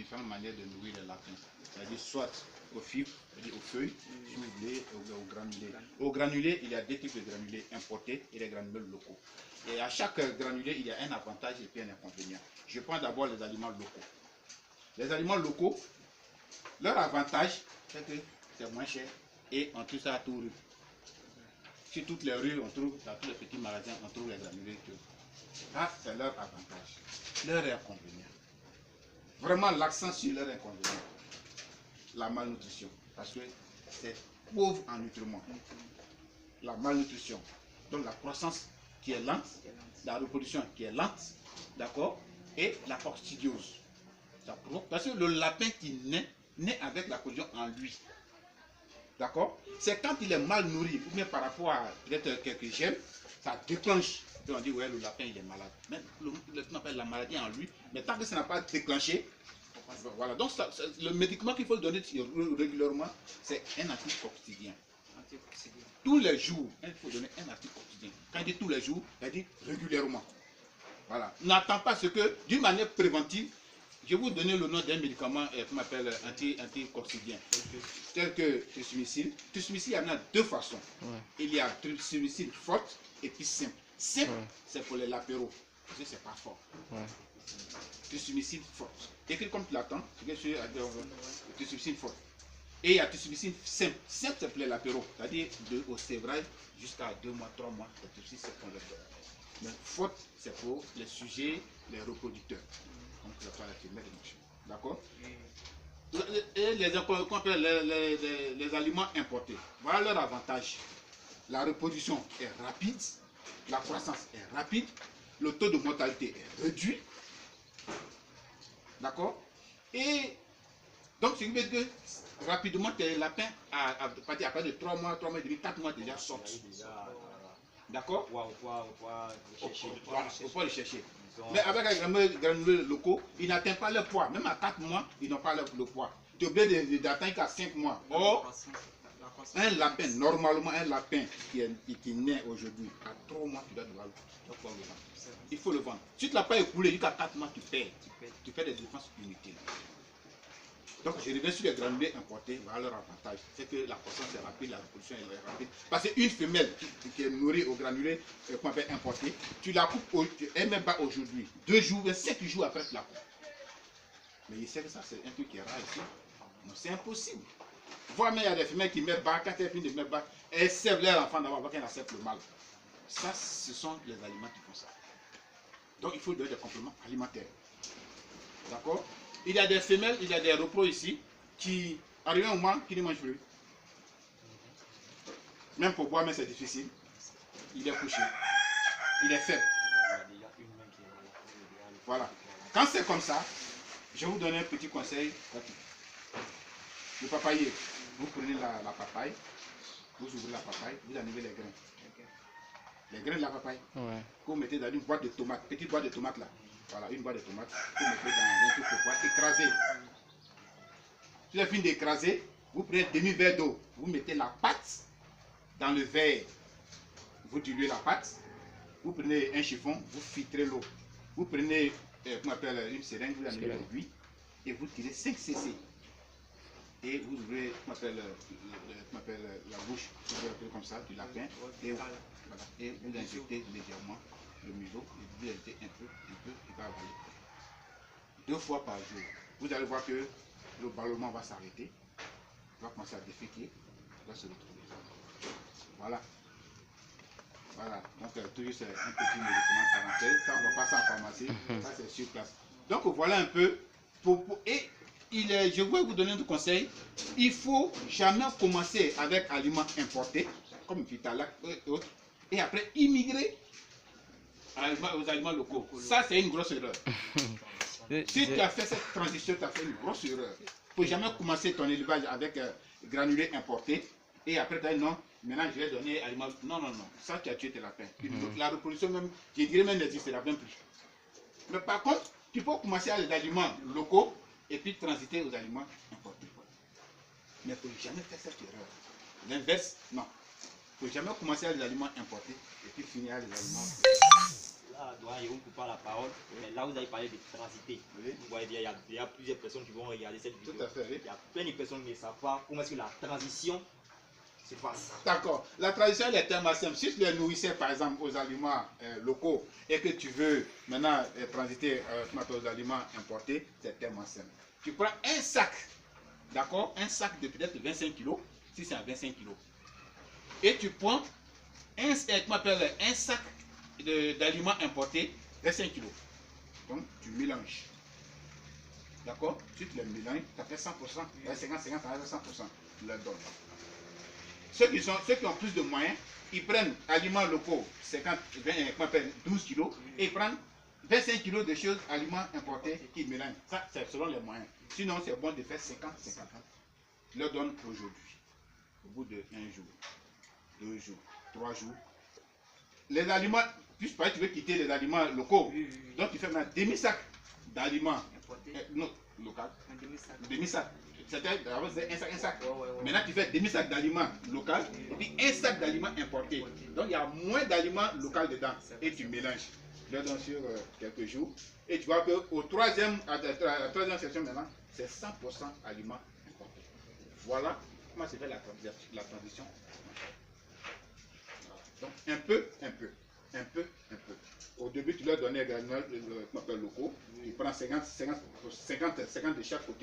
différentes manières de nourrir les lapins. C'est-à-dire soit aux fibres, c'est-à-dire aux feuilles, si vous voulez, aux granulés. Aux granulés, il y a deux types de granulés importés et les granulés locaux. Et à chaque granulé, il y a un avantage et puis un inconvénient. Je prends d'abord les aliments locaux. Les aliments locaux, leur avantage, c'est que c'est moins cher et on trouve ça à tout rue. Sur toutes les rues, on trouve, dans tous les petits magasins, on trouve les granulés. Ça, c'est leur avantage. Leur inconvénient. Vraiment l'accent sur leur inconvénient. La malnutrition. Parce que c'est pauvre en nutriments. La malnutrition. Donc la croissance qui est lente, la reproduction qui est lente, d'accord, et la coccidiose. Ça provoque, parce que le lapin qui naît avec la coccidiose en lui. D'accord? C'est quand il est mal nourri, ou bien par rapport à peut-être quelques gènes, ça déclenche. Et on dit, ouais, le lapin il est malade. Mais on appelle la maladie en lui, mais tant que ça n'a pas déclenché, voilà. Donc le médicament qu'il faut donner régulièrement, c'est un anticoccydien. Tous les jours, il faut donner un anticoccydien. Quand il dit tous les jours, il dit régulièrement. Voilà. N'attends pas ce que, d'une manière préventive, je vais vous donner le nom d'un médicament qu'on appelle anticoccydien, tel que trismicine. Trismicine, il y en a deux façons. Ouais. Il y a trismicine forte et puis simple. Simple, ouais, c'est pour les lapéraux, parce que c'est pas fort. Ouais. Trismicine forte. Écrit comme tu l'attends, c'est trismicine forte. Et il y a trismicine simple. Simple, c'est pour les lapéraux, c'est-à-dire au sévrage jusqu'à 2 mois, 3 mois. La trismicine, c'est pour les lapéraux. Mais forte, c'est pour les sujets, les reproducteurs. Donc, il n'y a pas la femelle et machin. D'accord? Et les aliments importés, voilà leur avantage. La reproduction est rapide, la croissance est rapide, le taux de mortalité est réduit. D'accord? Et donc, ce qui veut dire que rapidement, tes lapins, à partir de 3 mois, 3 mois et demi, 4 mois déjà sortent. D'accord? Il faut les chercher. Mais avec les granulés locaux, ils n'atteignent pas le poids. Même à 4 mois, ils n'ont pas le poids. Tu es obligé d'atteindre qu'à 5 mois. Or, un lapin, normalement, un lapin qui naît aujourd'hui, à 3 mois, tu dois pouvoir le vendre. Il faut le vendre. Si tu ne l'as pas écoulé jusqu'à 4 mois, tu perds. Tu fais des défenses inutiles. Donc, je reviens sur les granulés importés, voilà leur avantage. C'est que la croissance est rapide, la reproduction est rapide. Parce qu'une femelle qui est nourrie aux granulés qu'on appelle importés, tu la coupes, elle ne met pas aujourd'hui. 2 jours, 5 jours après, tu la coupes. Mais il sait que ça, c'est un truc qui est rare ici. Non, c'est impossible. Voir, mais il y a des femelles qui mettent bas, quand elles finissent de mettre bas, elles servent leur enfant d'abord avant qu'elles acceptent le mal. Ça, ce sont les aliments qui font ça. Donc, il faut donner des compléments alimentaires. D'accord? Il y a des femelles, il y a des repos ici qui arrivent un moment qui ne mangent plus. Même pour boire, mais c'est difficile. Il est couché. Il est faible. Voilà. Quand c'est comme ça, je vais vous donner un petit conseil. Le papayer, vous prenez la papaye, vous ouvrez la papaye, vous enlevez les grains. Les grains de la papaye, ouais, que vous mettez dans une boîte de tomates, petite boîte de tomates là. Voilà, une boîte de tomates, vous mettez dans un truc de poids, écrasé. Si vous avez fini d'écraser, vous prenez un demi-verre d'eau, vous mettez la pâte dans le verre, vous diluez la pâte, vous prenez un chiffon, vous filtrez l'eau, vous prenez comment on appelle, une seringue, vous enlevez l'aiguille et vous tirez 5 cc. Et vous ouvrez comment on appelle, la bouche, vous ouvrez comme ça, du lapin, et vous injectez légèrement le museau, et vous injectez un peu, il va avaler. 2 fois par jour. Vous allez voir que le ballonnement va s'arrêter, il va commencer à déféquer, il va se retrouver. Voilà. Voilà. Donc, toujours c'est un petit médicament parenthèse. Ça, on ne va pas ça en pharmacie, ça c'est sur place. Donc, voilà un peu. Et je vais vous donner un conseil. Il ne faut jamais commencer avec aliments importés, comme Vitalac et autres, et après immigrer aux aliments locaux. Ça, c'est une grosse erreur. Si tu as fait cette transition, tu as fait une grosse erreur. Il ne faut jamais commencer ton élevage avec granulés importés et après tu as dit non, maintenant je vais donner aliments. Non, non, non. Ça, tu as tué tes lapins. La reproduction même, je dirais même n'existera même plus. Mais par contre, tu peux commencer avec les aliments locaux et puis transiter aux aliments importés. Mais il ne faut jamais faire cette erreur. L'inverse, non. Il ne faut jamais commencer avec les aliments importés et puis finir avec les aliments. là, je vous coupe pas la parole, mais là vous avez parlé de transiter. Oui. Vous voyez bien, il y a plusieurs personnes qui vont regarder cette vidéo. Tout à fait, oui. Il y a plein de personnes qui ne savent pas comment est-ce que la transition se passe. D'accord. La transition elle est tellement simple. Si tu les nourrissais par exemple aux aliments locaux et que tu veux maintenant transiter aux aliments importés, c'est tellement simple. Tu prends un sac, d'accord, un sac de peut-être 25 kg, si c'est à 25 kg, et tu prends un sac d'aliments importés, 25 kg. Donc tu mélanges. D'accord? Tu te les mélanges, ça fait 100%, 50, 50, ça fait 100%. Tu leur donnes. Ceux qui ont plus de moyens, ils prennent aliments locaux, 12 kg, et ils prennent 25 kg de choses, aliments importés, qu'ils mélangent. Ça, c'est selon les moyens. Sinon, c'est bon de faire 50-50. Tu leur donnes aujourd'hui, au bout de 1 jour, 2 jours, 3 jours. Les aliments, tu veux quitter les aliments locaux, donc tu fais un demi-sac d'aliments locaux, un demi-sac. C'était un sac. Maintenant, tu fais demi-sac d'aliments locaux et puis un sac d'aliments importés. Donc, il y a moins d'aliments locaux dedans. Et tu mélanges. Tu le donnes sur quelques jours. Et tu vois qu'au troisième section maintenant, c'est 100% aliments importés. Voilà comment se fait la transition. Donc, un peu. Au début, tu leur donnais les granules locaux. Tu prends 50 de chaque côté.